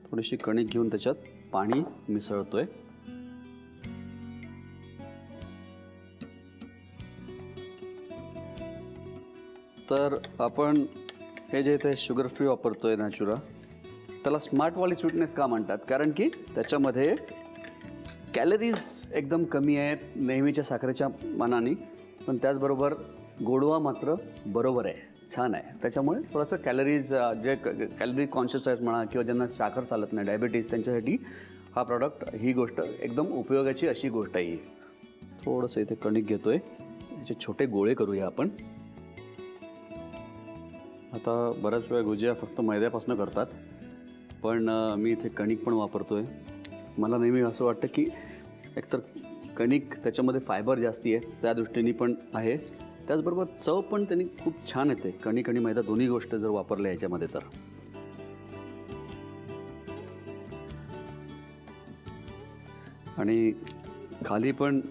थोडीशी कणिक घेऊन त्याच्यात पाणी मिसळतोय. तर आपण हे जे इथे शुगर फ्री वापरतोय नॅचुरा, त्याला स्मार्टवाली स्वीटनेस का म्हणतात? कारण की त्याच्यामध्ये कॅलरीज एकदम कमी आहेत नेहमीच्या साखरेच्या मानाने, पण त्याचबरोबर गोडवा मात्र बरोबर आहे, छान आहे. त्याच्यामुळे थोडंसं कॅलरीज जे कॅलरी कॉन्शियस आहेत म्हणा किंवा ज्यांना साखर चालत नाही, डायबिटीज, त्यांच्यासाठी हा प्रॉडक्ट, ही गोष्ट एकदम उपयोगाची अशी गोष्ट आहे. थोडंसं इथे कणिक घेतोय, याचे छोटे गोळे करूया आपण. आता बऱ्याच वेळा गुजिया फक्त मैद्यापासून करतात, पण मी इथे कणिक पण वापरतोय. मला नेहमी असं वाटतं की एकतर कणिक त्याच्यामध्ये फायबर जास्ती आहे, त्या दृष्टीने पण आहे, त्याचबरोबर चव पण त्यांनी खूप छान येते. कणिक आणि मैदा दोन्ही गोष्ट जर वापरल्या याच्यामध्ये तर. आणि खाली पण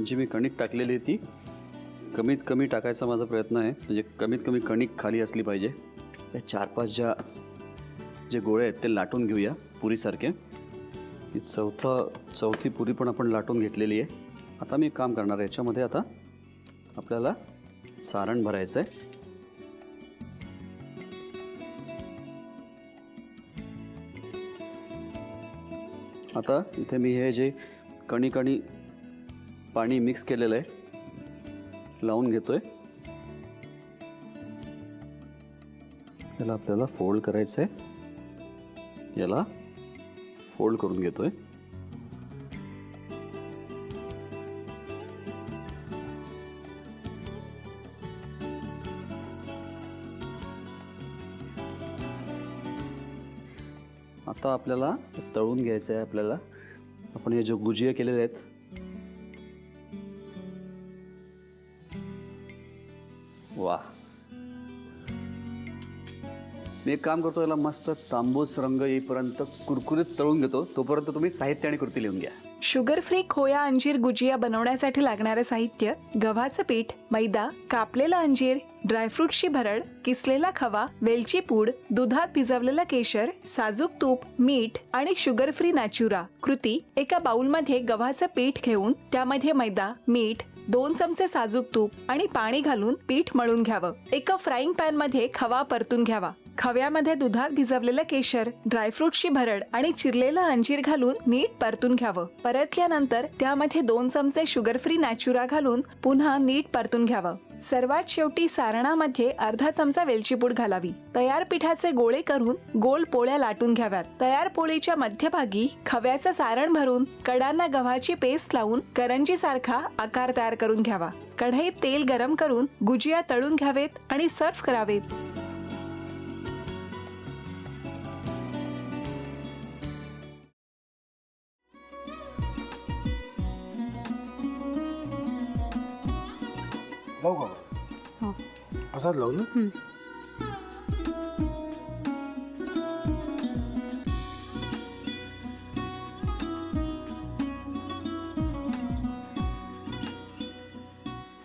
जी मी कणिक टाकलेली ती कमीत कमी टाकायचा माझा प्रयत्न आहे, म्हणजे कमीत कमी कणिक खाली असली पाहिजे. त्या 4-5 जे गोळे आहेत ते लाटून घेऊया पुरीसारखे. ही चौथी पुरी पण आपण लाटून घेतलेली आहे. आता मी एक काम करणार आहे, याच्यामध्ये आता आपल्याला सारण भरायचं आहे. आता इथे मी हे जे कणिक आणि पाणी मिक्स केलेलं आहे लावून घेतोय. याला आपल्याला फोल्ड करायचं आहे, याला फोल्ड करून घेतोय. आता आपल्याला तळून घ्यायचं आहे. आपल्याला आपण हे जे गुजिया केलेले आहेत, वा, मी एक काम करतो, याला मस्त तांबूस रंग येईपर्यंत कुरकुरीत तळून घेतो. तोपर्यंत तुम्ही साहित्य आणि कृती लिहून घ्या. शुगर फ्री खोया अंजीर गुजिया बनवण्यासाठी लागणारे साहित्य: गव्हाचं पीठ, मैदा, कापलेला अंजीर, ड्रायफ्रूटची भरड, किसलेला खवा, वेलची पूड, दुधात भिजवलेलं केशर, साजूक तूप, मीठ आणि शुगर फ्री नॅचुरा. कृती: एका बाउलमध्ये गव्हाचं पीठ घेऊन त्यामध्ये मैदा, मीठ, 2 चमचे साजूक तूप आणि पाणी घालून पीठ मळून घ्यावं. एका फ्राईंग पॅन मध्ये खवा परतून घ्यावा. खव्यामध्ये दुधात भिजवलेलं केशर, ड्रायफ्रूटची भरड आणि चिरलेलं अंजीर घालून नीट परतून घ्यावं. परतल्यानंतर त्यामध्ये 2 चमचे शुगर फ्री नॅचुरा घालून पुन्हा नीट परतून घ्यावं. सर्वात शेवटी सारणामध्ये अर्धा चमचा वेलची पूड घालावी. तयार पिठाचे गोळे करून गोल पोळ्या लाटून घ्याव्यात. तयार पोळीच्या मध्यभागी खव्याचं सारण भरून कडांना गव्हाची पेस्ट लावून करंजी सारखा आकार तयार करून घ्यावा. कढईत तेल गरम करून गुजिया तळून घ्यावेत आणि सर्व्ह करावेत. लावू का? हो. असाच लावू ना?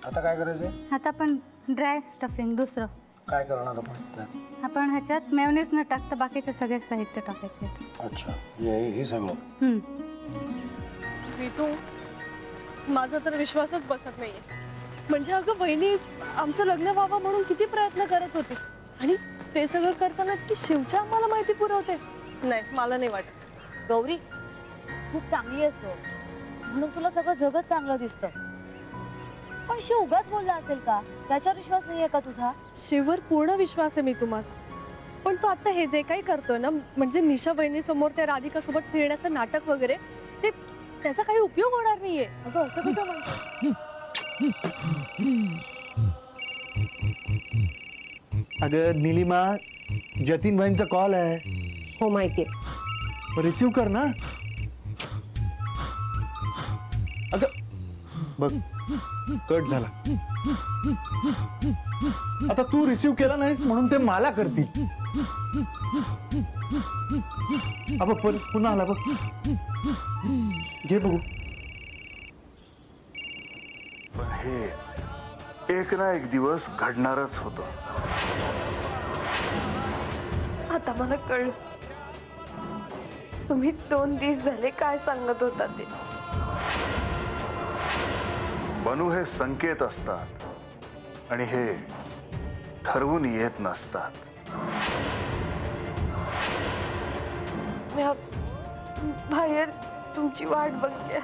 आता काय करायचंय? आता आपण ड्राय स्टफिंग दुसरं काय करणार आपण त्यात? आपण ह्याच्यात मेयोनीज न टाकता बाकीचे सगळे साहित्य टाकायचे. अच्छा, हे सगळं. ऋतू, माझा तर विश्वासच बसत नाहीये. म्हणजे अगं बहिणी आमचं लग्न व्हावं म्हणून किती प्रयत्न करत होती, आणि ते सगळं करताना की शिवच्या आम्हाला माहिती पुरवते. नाही, मला नाही वाटत. गौरी, खूप चांगली आहेस गं, म्हणून तुला सगळं जगत चांगलं दिसतं. पण शिव उगाच बोलला असेल का? त्याच्यावर विश्वास नाहीये का तुझा? शिववर पूर्ण विश्वास आहे मी माझा, पण तो आता हे जे काही करतोय ना, म्हणजे निशा बहिणी समोर त्या राधिका सोबत फिरण्याचं नाटक वगैरे, ते त्याचा काही उपयोग होणार नाहीये. अगं असं कसं म्हणतो? अगं निलिमा, जतीन भाईंचा कॉल आहे. हो माहितीये. रिसीव कर ना. अगं बघ, कट झाला. आता तू रिसीव केला नाहीस म्हणून ते मला करतील. अबा पुन्हा आला बघ, घे बघू. हे एक ना एक दिवस घडणारच होतं. आता मला कळलं तुम्ही 2 दिवस झाले काय सांगत होता ते. बनू हे संकेत असतात आणि हे ठरवून येत नसतात. मी बाहेर तुमची वाट बघते.